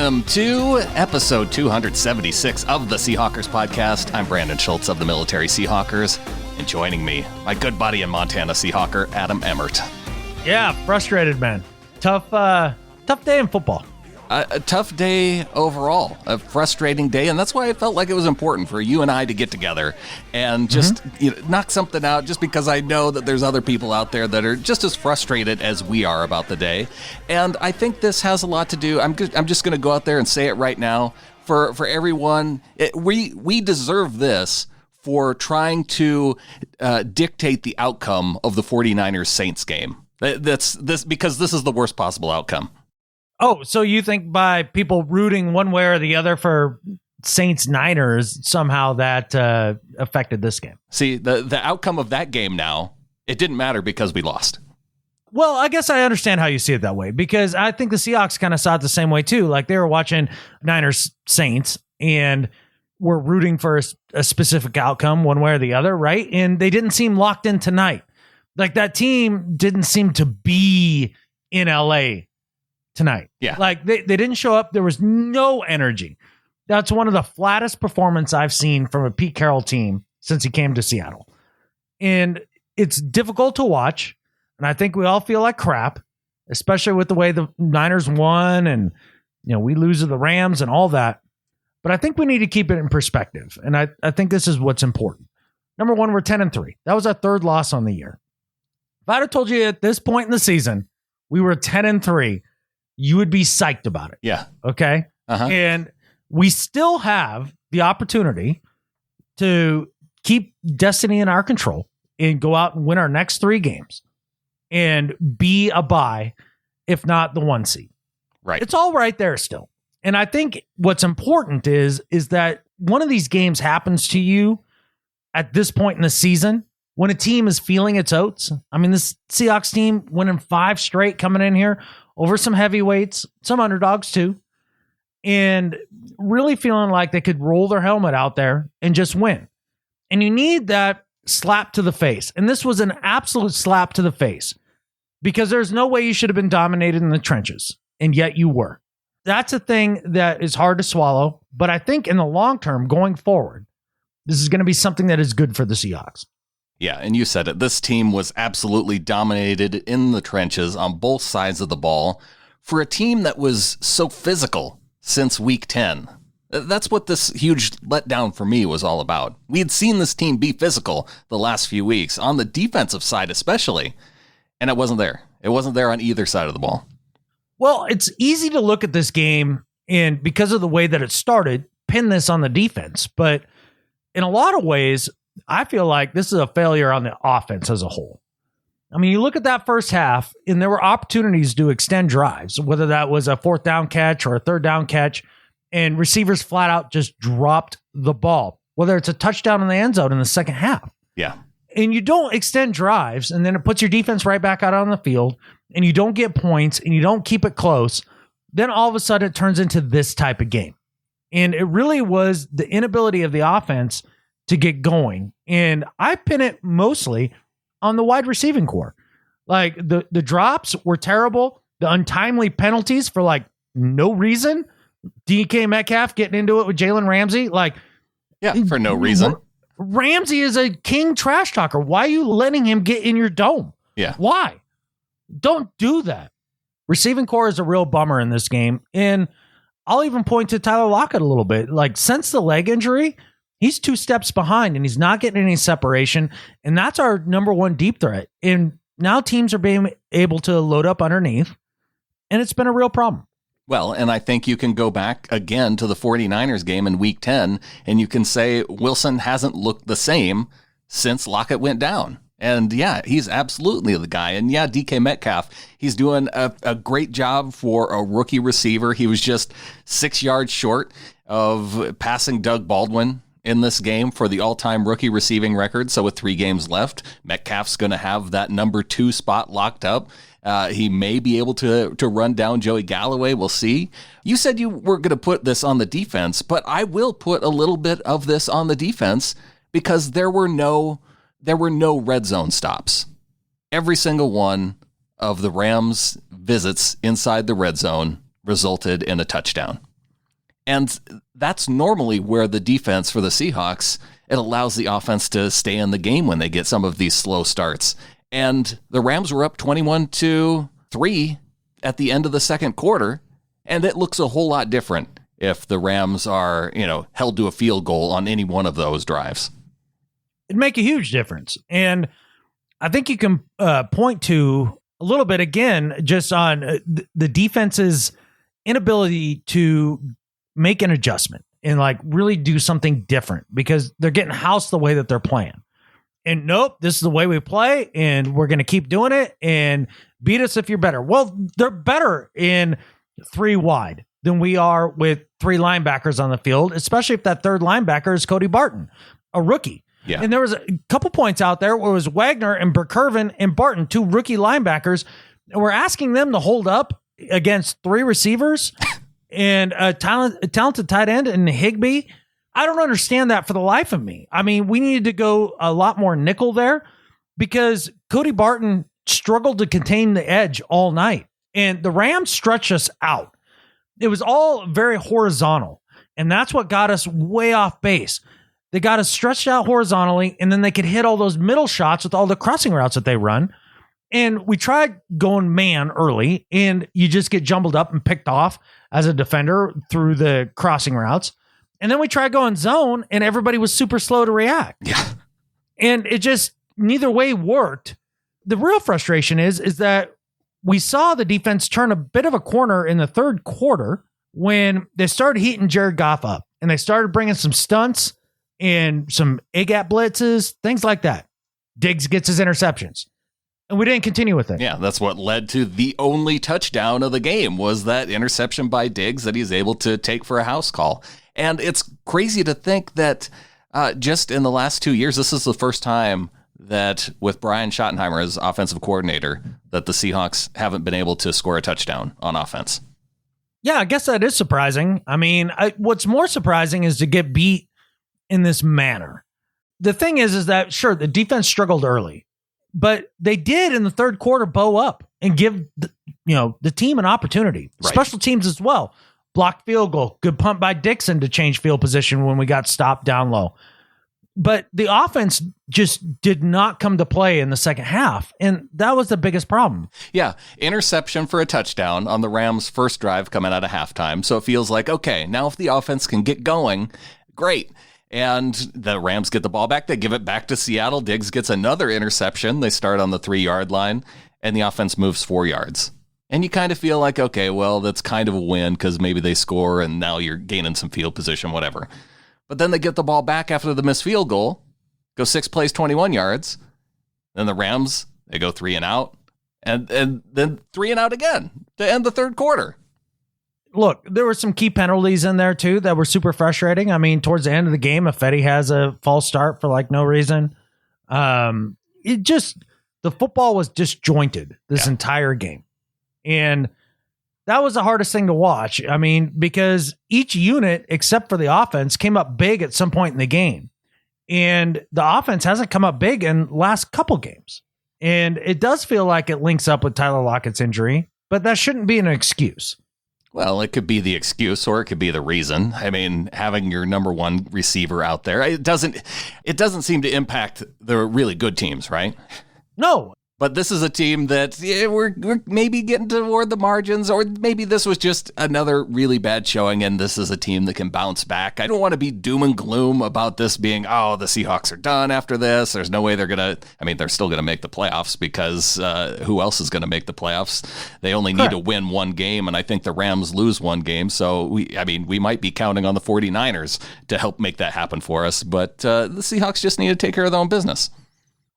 Welcome to episode 276 of the Seahawkers podcast. I'm Brandon Schultz of the Military Seahawkers, and joining me, my good buddy and Montana Seahawker, Adam Emmert. Yeah, frustrated, man. Tough day in football. A tough day overall, a frustrating day, and that's why I felt like it was important for you and I to get together and just knock something out, just because I know that there's other people out there that are just as frustrated as we are about the day. And I think this has a lot to do, I'm just going to go out there and say it right now, for everyone, we deserve this for trying to dictate the outcome of the 49ers-Saints game. Because this is the worst possible outcome. Oh, so you think by people rooting one way or the other for Saints-Niners, somehow that affected this game? See, the outcome of that game now, it didn't matter because we lost. Well, I guess I understand how you see it that way, because I think the Seahawks kind of saw it the same way too. Like, they were watching Niners-Saints and were rooting for a specific outcome one way or the other, right? And they didn't seem locked in tonight. Like, that team didn't seem to be in LA tonight. Yeah. Like, they didn't show up. There was no energy. That's one of the flattest performances I've seen from a Pete Carroll team since he came to Seattle. And it's difficult to watch. And I think we all feel like crap, especially with the way the Niners won and, we lose to the Rams and all that. But I think we need to keep it in perspective. And I think this is what's important. Number one, we're 10-3. That was our third loss on the year. If I'd have told you at this point in the season, we were 10-3, you would be psyched about it. Yeah. Okay. Uh-huh. And we still have the opportunity to keep destiny in our control and go out and win our next 3 games and be a bye, if not the 1 seed. Right. It's all right there still. And I think what's important is that one of these games happens to you at this point in the season when a team is feeling its oats. I mean, this Seahawks team winning 5 straight coming in here over some heavyweights, some underdogs too, and really feeling like they could roll their helmet out there and just win. And you need that slap to the face. And this was an absolute slap to the face, because there's no way you should have been dominated in the trenches, and yet you were. That's a thing that is hard to swallow, but I think in the long term, going forward, this is going to be something that is good for the Seahawks. Yeah, and you said it. This team was absolutely dominated in the trenches on both sides of the ball for a team that was so physical since week 10. That's what this huge letdown for me was all about. We had seen this team be physical the last few weeks, on the defensive side especially, and it wasn't there. It wasn't there on either side of the ball. Well, it's easy to look at this game and, because of the way that it started, pin this on the defense. But in a lot of ways, I feel like this is a failure on the offense as a whole. I mean, you look at that first half, and there were opportunities to extend drives, whether that was a 4th down catch or a 3rd down catch, and receivers flat out just dropped the ball, whether it's a touchdown in the end zone in the second half. Yeah. And you don't extend drives, and then it puts your defense right back out on the field, and you don't get points, and you don't keep it close. Then all of a sudden it turns into this type of game. And it really was the inability of the offense to get going. And I pin it mostly on the wide receiving core. Like, the drops were terrible. The untimely penalties for no reason. DK Metcalf getting into it with Jalen Ramsey. For no reason. Ramsey is a king trash talker. Why are you letting him get in your dome? Yeah. Why? Don't do that. Receiving core is a real bummer in this game. And I'll even point to Tyler Lockett a little bit. Since the leg injury, he's 2 steps behind, and he's not getting any separation. And that's our number 1 deep threat. And now teams are being able to load up underneath, and it's been a real problem. Well, and I think you can go back again to the 49ers game in week 10, and you can say Wilson hasn't looked the same since Lockett went down. And yeah, he's absolutely the guy. And yeah, DK Metcalf, he's doing a great job for a rookie receiver. He was just 6 yards short of passing Doug Baldwin in this game for the all-time rookie receiving record. So with 3 games left, Metcalf's going to have that number 2 spot locked up. He may be able to run down Joey Galloway. We'll see. You said you were going to put this on the defense, but I will put a little bit of this on the defense, because there were no red zone stops. Every single one of the Rams' visits inside the red zone resulted in a touchdown. And that's normally where the defense for the Seahawks, it allows the offense to stay in the game when they get some of these slow starts. And the Rams were up 21-3 at the end of the second quarter, and it looks a whole lot different if the Rams are, held to a field goal on any one of those drives. It'd make a huge difference. And I think you can point to a little bit, again, just on the defense's inability to make an adjustment and really do something different because they're getting housed the way that they're playing. And nope, this is the way we play and we're going to keep doing it and beat us if you're better. Well, they're better in 3 wide than we are with 3 linebackers on the field, especially if that third linebacker is Cody Barton, a rookie. Yeah. And there was a couple points out there where it was Wagner and Burkervin and Barton, 2 rookie linebackers, and we're asking them to hold up against 3 receivers and a talented tight end and Higbee. I don't understand that for the life of me. I mean, we needed to go a lot more nickel there because Cody Barton struggled to contain the edge all night, and the Rams stretched us out. It was all very horizontal, and that's what got us way off base. They got us stretched out horizontally, and then they could hit all those middle shots with all the crossing routes that they run. And we tried going man early, and you just get jumbled up and picked off as a defender through the crossing routes. And then we tried going zone, and everybody was super slow to react. Yeah. And it just, neither way worked. The real frustration is that we saw the defense turn a bit of a corner in the third quarter when they started heating Jared Goff up, and they started bringing some stunts and some A-gap blitzes, things like that. Diggs gets his interceptions. And we didn't continue with it. Yeah, that's what led to the only touchdown of the game was that interception by Diggs that he's able to take for a house call. And it's crazy to think that just in the last 2 years, this is the first time that with Brian Schottenheimer as offensive coordinator, that the Seahawks haven't been able to score a touchdown on offense. Yeah, I guess that is surprising. I mean, what's more surprising is to get beat in this manner. The thing is that, sure, the defense struggled early, but they did in the third quarter bow up and give the team an opportunity. Right. Special teams as well. Blocked field goal. Good punt by Dixon to change field position when we got stopped down low. But the offense just did not come to play in the second half, and that was the biggest problem. Yeah, interception for a touchdown on the Rams' first drive coming out of halftime. So it feels like, okay, now if the offense can get going, great. And the Rams get the ball back. They give it back to Seattle. Diggs gets another interception. They start on the 3-yard line, and the offense moves 4 yards. And you kind of feel like, okay, well, that's kind of a win because maybe they score and now you're gaining some field position, whatever. But then they get the ball back after the missed field goal, go 6 plays, 21 yards. Then the Rams, they go 3 and out, and then 3 and out again to end the third quarter. Look, there were some key penalties in there, too, that were super frustrating. I mean, towards the end of the game, Ifedi has a false start for no reason. The football was disjointed this entire game. And that was the hardest thing to watch. I mean, because each unit, except for the offense, came up big at some point in the game. And the offense hasn't come up big in the last couple games. And it does feel like it links up with Tyler Lockett's injury, but that shouldn't be an excuse. Well, it could be the excuse or it could be the reason. I mean, having your number one receiver out there, it doesn't seem to impact the really good teams, right? No. But this is a team that we're maybe getting toward the margins, or maybe this was just another really bad showing, and this is a team that can bounce back. I don't want to be doom and gloom about this being, the Seahawks are done after this. There's no way they're still going to make the playoffs because who else is going to make the playoffs? They only need to win one game, and I think the Rams lose one game. So, we might be counting on the 49ers to help make that happen for us, but the Seahawks just need to take care of their own business.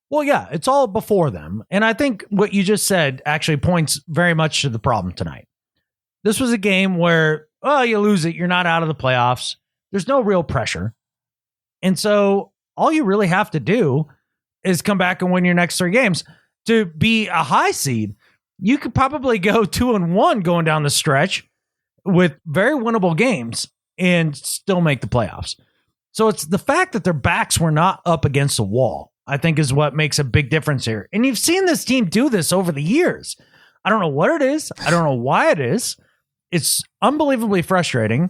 Well, yeah, it's all before them. And I think what you just said actually points very much to the problem tonight. This was a game where, you lose it. You're not out of the playoffs. There's no real pressure. And so all you really have to do is come back and win your next 3 games. To be a high seed, you could probably go 2-1 going down the stretch with very winnable games and still make the playoffs. So it's the fact that their backs were not up against the wall, I think, is what makes a big difference here. And you've seen this team do this over the years. I don't know what it is. I don't know why it is. It's unbelievably frustrating.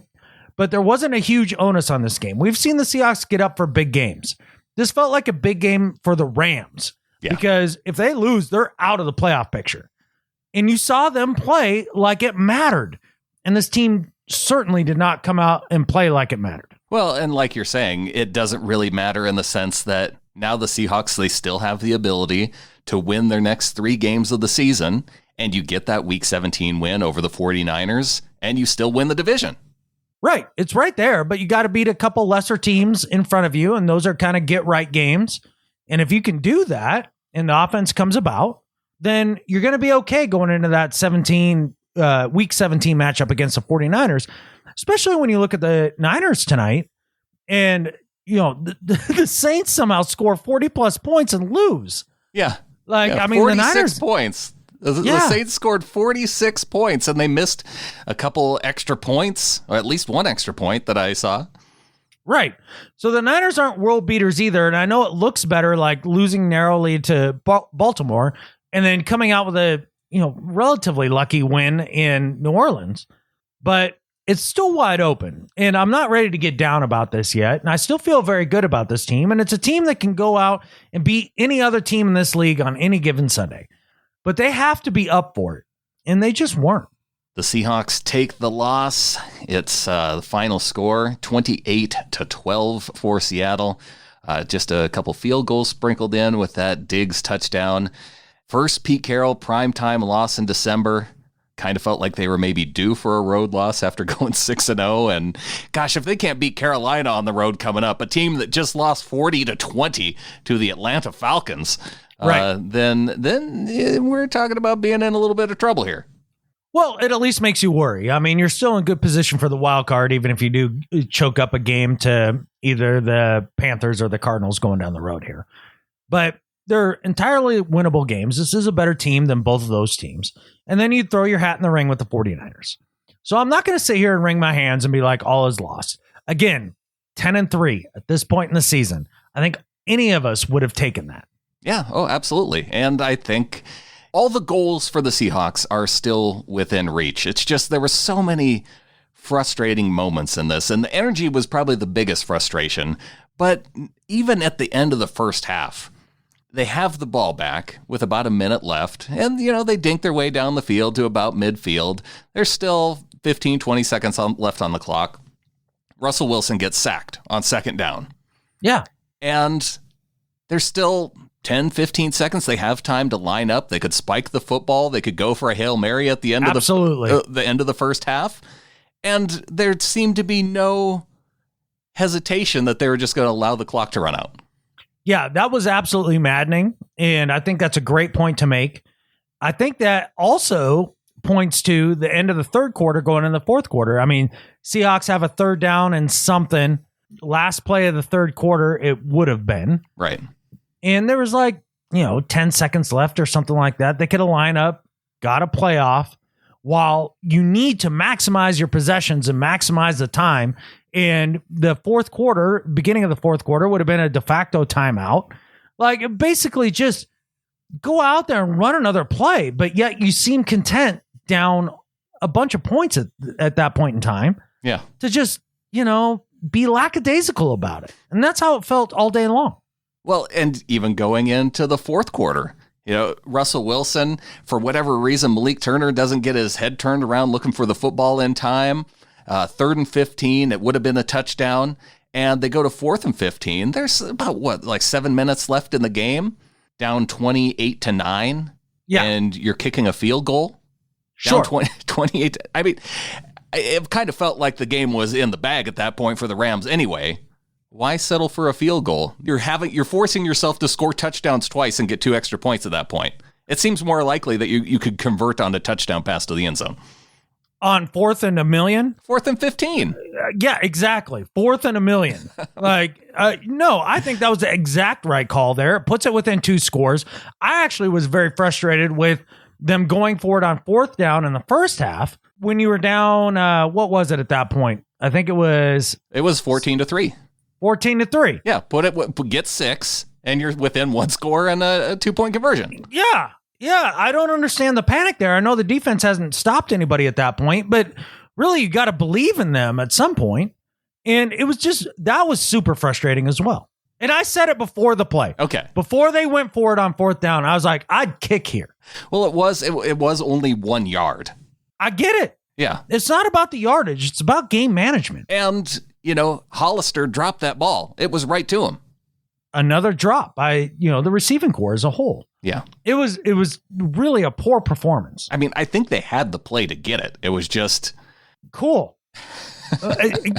but there wasn't a huge onus on this game. We've seen the Seahawks get up for big games. This felt like a big game for the Rams because if they lose, they're out of the playoff picture. And you saw them play like it mattered. And this team certainly did not come out and play like it mattered. Well, and like you're saying, it doesn't really matter in the sense that now the Seahawks, they still have the ability to win their next 3 games of the season, and you get that Week 17 win over the 49ers, and you still win the division. Right. It's right there, but you got to beat a couple lesser teams in front of you, and those are kind of get-right games. And if you can do that, and the offense comes about, then you're going to be okay going into that Week 17 matchup against the 49ers, especially when you look at the Niners tonight, and the Saints somehow score 40-plus points and lose. Yeah. I mean, the Niners points. The Saints scored 46 points, and they missed a couple extra points, or at least one extra point that I saw. Right. So the Niners aren't world beaters either, and I know it looks better like losing narrowly to Baltimore and then coming out with a relatively lucky win in New Orleans, but it's still wide open, and I'm not ready to get down about this yet, and I still feel very good about this team, and it's a team that can go out and beat any other team in this league on any given Sunday. But they have to be up for it, and they just weren't. The Seahawks take the loss. It's the final score, 28-12 for Seattle. Just a couple field goals sprinkled in with that Diggs touchdown. First Pete Carroll primetime loss in December. Kind of felt like they were maybe due for a road loss after going 6-0. And gosh, if they can't beat Carolina on the road coming up, a team that just lost 40-20 to the Atlanta Falcons, right. Then we're talking about being in a little bit of trouble here. Well, it at least makes you worry. I mean, you're still in good position for the wild card, even if you do choke up a game to either the Panthers or the Cardinals going down the road here. But they're entirely winnable games. This is a better team than both of those teams. And then you throw your hat in the ring with the 49ers. So I'm not going to sit here and wring my hands and be like, all is lost. Again, 10-3 at this point in the season. I think any of us would have taken that. Yeah, oh, absolutely. And I think all the goals for the Seahawks are still within reach. It's just there were so many frustrating moments in this, and the energy was probably the biggest frustration. But even at the end of the first half, they have the ball back with about a minute left, and, they dink their way down the field to about midfield. There's still 15, 20 seconds left on the clock. Russell Wilson gets sacked on second down. Yeah. And there's still 10, 15 seconds. They have time to line up. They could spike the football. They could go for a Hail Mary at the end Absolutely. of the end of the first half. And there seemed to be no hesitation that they were just going to allow the clock to run out. Yeah, that was absolutely maddening, and I think that's a great point to make. I think that also points to the end of the third quarter going in the fourth quarter. I mean, Seahawks have a third down and something. Last play of the third quarter, it would have been. Right. And there was 10 seconds left or something like that. They could have lined up, got a playoff, while you need to maximize your possessions and maximize the time. And the fourth quarter, beginning of the fourth quarter, would have been a de facto timeout. Basically just go out there and run another play. But yet you seem content down a bunch of points at that point in time. Yeah. To just, be lackadaisical about it. And that's how it felt all day long. Well, and even going into the fourth quarter, Russell Wilson, for whatever reason, Malik Turner doesn't get his head turned around looking for the football in time. 3rd and 15, it would have been a touchdown. And they go to 4th and 15. There's about 7 minutes left in the game, down 28-9. Yeah. And you're kicking a field goal. Sure. Down 28. I mean, it kind of felt like the game was in the bag at that point for the Rams anyway. Why settle for a field goal? You're forcing yourself to score touchdowns twice and get 2 extra points at that point. It seems more likely that you could convert on a touchdown pass to the end zone. On 4th and a million? 4th and 15. Yeah, exactly. 4th and a million. No, I think that was the exact right call there. It puts it within 2 scores. I actually was very frustrated with them going for it on 4th down in the first half when you were down. What was it at that point? I think it was 14-3. 14-3. Yeah, get 6, and you're within 1 score and a 2-point conversion. Yeah, I don't understand the panic there. I know the defense hasn't stopped anybody at that point, but really, you got to believe in them at some point. And it was just, that was super frustrating as well. And I said it before the play. Okay. Before they went for it on fourth down, I was like, I'd kick here. Well, it was only 1 yard. I get it. Yeah. It's not about the yardage. It's about game management. And, Hollister dropped that ball. It was right to him. Another drop by, the receiving corps as a whole. Yeah. It was really a poor performance. I mean, I think they had the play to get it. It was just cool.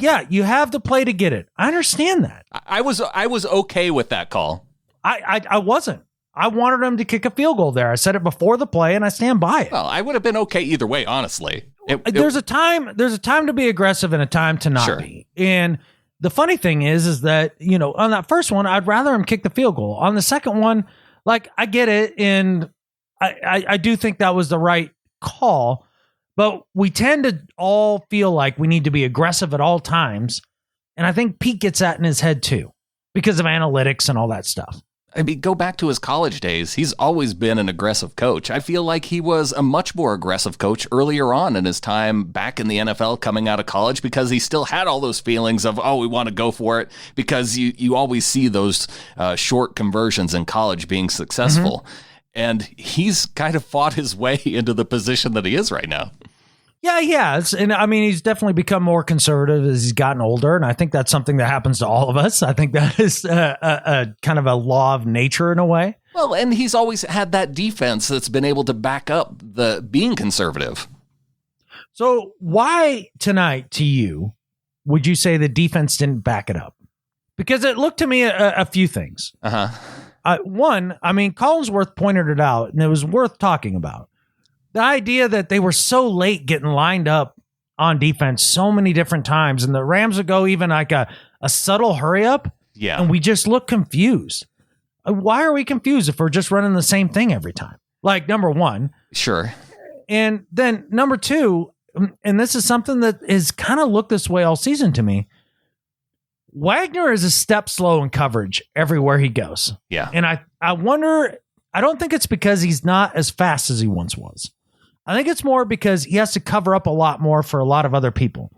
Yeah, you have the play to get it. I understand that. I was okay with that call. I wasn't. I wanted them to kick a field goal there. I said it before the play, and I stand by it. Well, I would have been okay either way, honestly. There's a time to be aggressive and a time to not be. And the funny thing is that, on that first one, I'd rather him kick the field goal. On the second one, I get it, and I do think that was the right call, but we tend to all feel like we need to be aggressive at all times. And I think Pete gets that in his head too, because of analytics and all that stuff. I mean, go back to his college days. He's always been an aggressive coach. I feel like he was a much more aggressive coach earlier on in his time back in the NFL coming out of college, because he still had all those feelings of, we want to go for it, because you always see those short conversions in college being successful. Mm-hmm. And he's kind of fought his way into the position that he is right now. Yeah, he has. And I mean, he's definitely become more conservative as he's gotten older. And I think that's something that happens to all of us. I think that is a kind of a law of nature in a way. Well, and he's always had that defense that's been able to back up the being conservative. So why tonight, to you, would you say the defense didn't back it up? Because it looked to me a few things. One, I mean, Collinsworth pointed it out, and it was worth talking about. The idea that they were so late getting lined up on defense so many different times, and the Rams would go even like a subtle hurry up, and we just look confused. Why are we confused if we're just running the same thing every time? Like, number one. Sure. And then number two, and this is something that has kind of looked this way all season to me, Wagner is a step slow in coverage everywhere he goes. Yeah. And I wonder, I don't think it's because he's not as fast as he once was. I think it's more because he has to cover up a lot more for a lot of other people.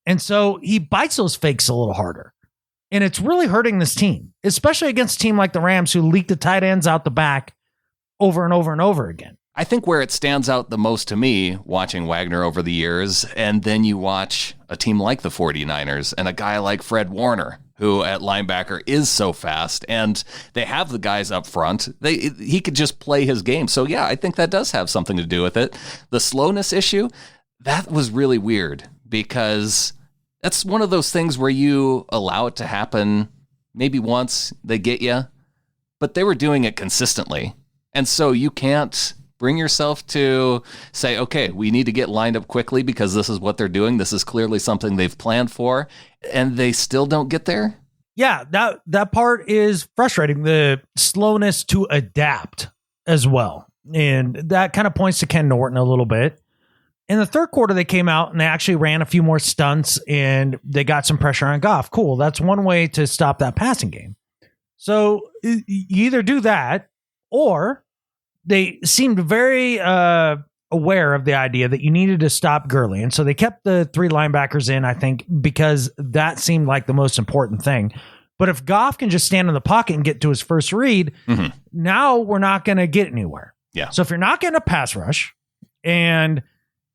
And so he bites those fakes a little harder. And it's really hurting this team, especially against a team like the Rams who leak the tight ends out the back over and over and over again. I think where it stands out the most to me, watching Wagner over the years, and then you watch a team like the 49ers and a guy like Fred Warner, who at linebacker is so fast, and they have the guys up front. He could just play his game. So yeah, I think that does have something to do with it. The slowness issue, that was really weird, because that's one of those things where you allow it to happen maybe once, they get you, but they were doing it consistently. And so you can't bring yourself to say, okay, we need to get lined up quickly because this is what they're doing. This is clearly something they've planned for, and they still don't get there. Yeah, that part is frustrating. The slowness to adapt as well. And that kind of points to Ken Norton a little bit. In the third quarter, they came out and they actually ran a few more stunts and they got some pressure on Goff. Cool. That's one way to stop that passing game. So you either do that, or they seemed very aware of the idea that you needed to stop Gurley. And so they kept the three linebackers in, I think, because that seemed like the most important thing. But if Goff can just stand in the pocket and get to his first read, now we're not going to get anywhere. Yeah. So if you're not getting a pass rush and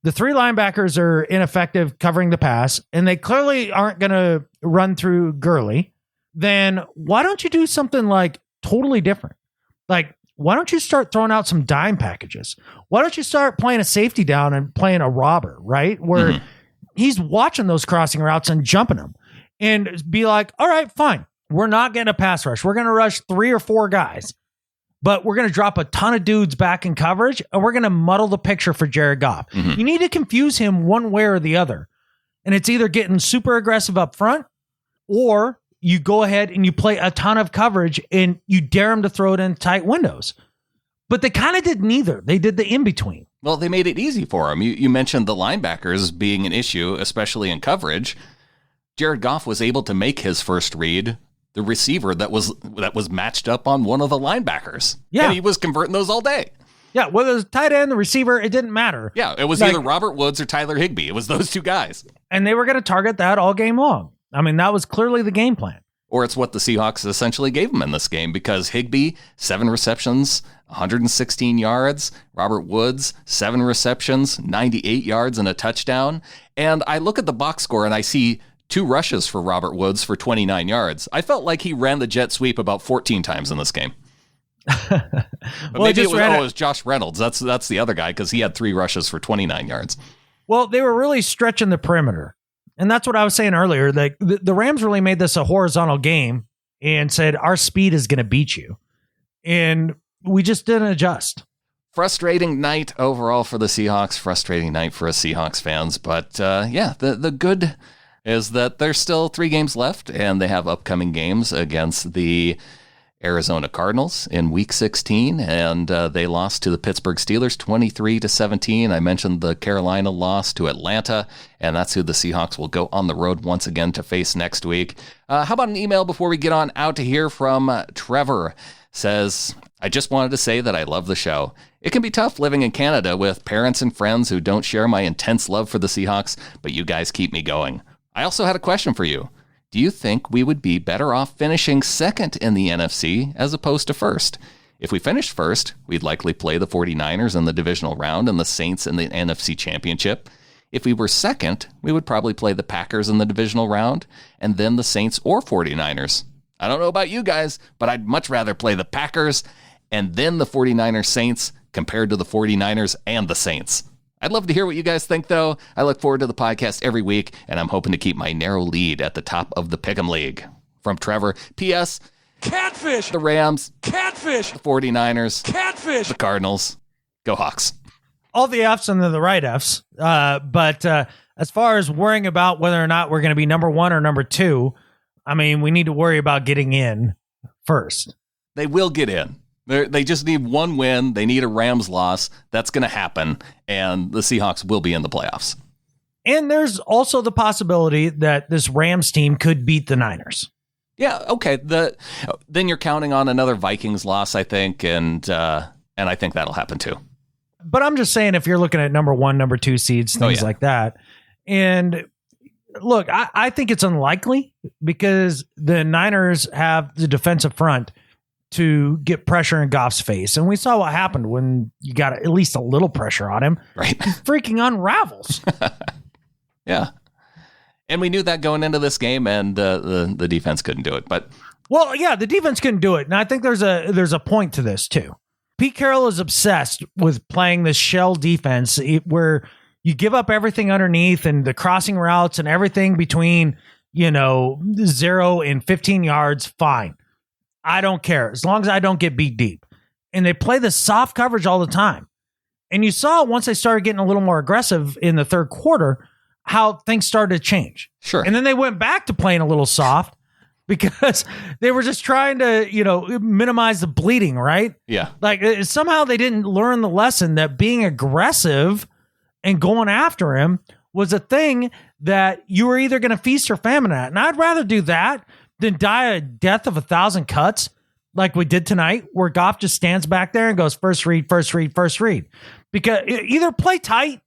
the three linebackers are ineffective covering the pass, and they clearly aren't going to run through Gurley, then why don't you do something like totally different? Like, why don't you start throwing out some dime packages? Why don't you start playing a safety down and playing a robber, right? Where he's watching those crossing routes and jumping them, and be like, all right, fine. We're not getting a pass rush. We're going to rush 3 or 4 guys, but we're going to drop a ton of dudes back in coverage, and we're going to muddle the picture for Jared Goff. You need to confuse him one way or the other. And it's either getting super aggressive up front, or you go ahead and you play a ton of coverage and you dare them to throw it in tight windows. But they kind of did neither. They did the in-between. Well, they made it easy for him. You mentioned the linebackers being an issue, especially in coverage. Jared Goff was able to make his first read the receiver that was matched up on one of the linebackers. Yeah. And he was converting those all day. Yeah, whether it was tight end, the receiver, it didn't matter. Yeah, it was either Robert Woods or Tyler Higbee. It was those two guys. And they were going to target that all game long. I mean, that was clearly the game plan. Or it's what the Seahawks essentially gave him in this game, because Higbee, 7 receptions, 116 yards. Robert Woods, 7 receptions, 98 yards and a touchdown. And I look at the box score and I see 2 rushes for Robert Woods for 29 yards. I felt like he ran the jet sweep about 14 times in this game. But maybe it was Josh Reynolds. That's the other guy, because he had 3 rushes for 29 yards. Well, they were really stretching the perimeter. And that's what I was saying earlier. The Rams really made this a horizontal game and said, our speed is going to beat you. And we just didn't adjust. Frustrating night overall for the Seahawks. Frustrating night for us Seahawks fans. But the good is that there's still 3 games left, and they have upcoming games against the Arizona Cardinals in Week 16, and they lost to the Pittsburgh Steelers 23-17. I mentioned the Carolina loss to Atlanta, and that's who the Seahawks will go on the road once again to face next week. How about an email before we get on out to hear from Trevor? Says, I just wanted to say that I love the show. It can be tough living in Canada with parents and friends who don't share my intense love for the Seahawks, but you guys keep me going. I also had a question for you. Do you think we would be better off finishing second in the NFC as opposed to first? If we finished first, we'd likely play the 49ers in the divisional round and the Saints in the NFC Championship. If we were second, we would probably play the Packers in the divisional round and then the Saints or 49ers. I don't know about you guys, but I'd much rather play the Packers and then the 49ers Saints compared to the 49ers and the Saints. I'd love to hear what you guys think, though. I look forward to the podcast every week, and I'm hoping to keep my narrow lead at the top of the Pick'em League. From Trevor, P.S. Catfish! The Rams. Catfish! The 49ers. Catfish! The Cardinals. Go Hawks. All the Fs and the right Fs. But as far as worrying about whether or not we're going to be number 1 or number 2, I mean, we need to worry about getting in first. They will get in. They just need 1 win. They need a Rams loss. That's going to happen, and the Seahawks will be in the playoffs. And there's also the possibility that this Rams team could beat the Niners. Yeah, okay. Then you're counting on another Vikings loss, I think, and I think that'll happen too. But I'm just saying, if you're looking at number 1, number 2 seeds, things like that, and look, I think it's unlikely because the Niners have the defensive front to get pressure in Goff's face. And we saw what happened when you got at least a little pressure on him. Right. He freaking unravels. Yeah. And we knew that going into this game, and the defense couldn't do it. But well, yeah, the defense couldn't do it. And I think there's a point to this too. Pete Carroll is obsessed with playing this shell defense where you give up everything underneath and the crossing routes and everything between, 0 and 15 yards. Fine. I don't care as long as I don't get beat deep. And they play the soft coverage all the time. And you saw once they started getting a little more aggressive in the third quarter, how things started to change. Sure. And then they went back to playing a little soft because they were just trying to, minimize the bleeding, right? Yeah. Like somehow they didn't learn the lesson that being aggressive and going after him was a thing that you were either going to feast or famine at. And I'd rather do that than die a death of 1,000 cuts like we did tonight, where Goff just stands back there and goes first read. Because either play tight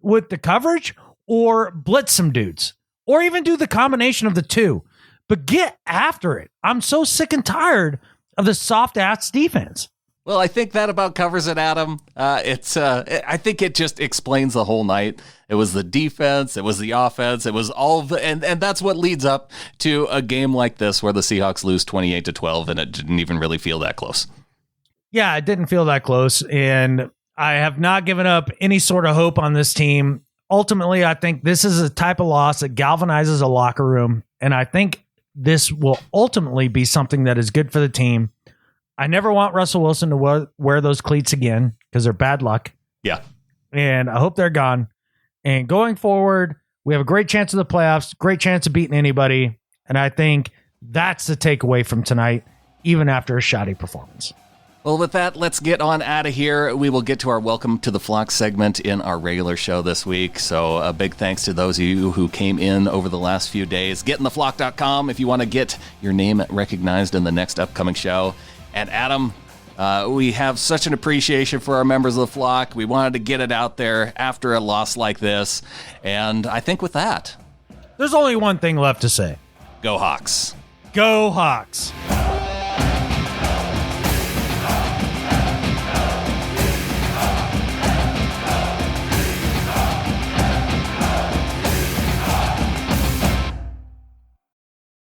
with the coverage or blitz some dudes, or even do the combination of the two. But get after it. I'm so sick and tired of the soft-ass defense. Well, I think that about covers it, Adam. I think it just explains the whole night. It was the defense, it was the offense, it was all of the, and that's what leads up to a game like this where the Seahawks lose 28-12, and it didn't even really feel that close. Yeah, it didn't feel that close, and I have not given up any sort of hope on this team. Ultimately, I think this is a type of loss that galvanizes a locker room, and I think this will ultimately be something that is good for the team. I never want Russell Wilson to wear those cleats again because they're bad luck. Yeah. And I hope they're gone. And going forward, we have a great chance of the playoffs, great chance of beating anybody. And I think that's the takeaway from tonight, even after a shoddy performance. Well, with that, let's get on out of here. We will get to our Welcome to the Flock segment in our regular show this week. So a big thanks to those of you who came in over the last few days. Getintheflock.com if you want to get your name recognized in the next upcoming show. And Adam, We have such an appreciation for our members of the flock. We wanted to get it out there after a loss like this. And I think with that, there's only one thing left to say. go Hawks. Go Hawks.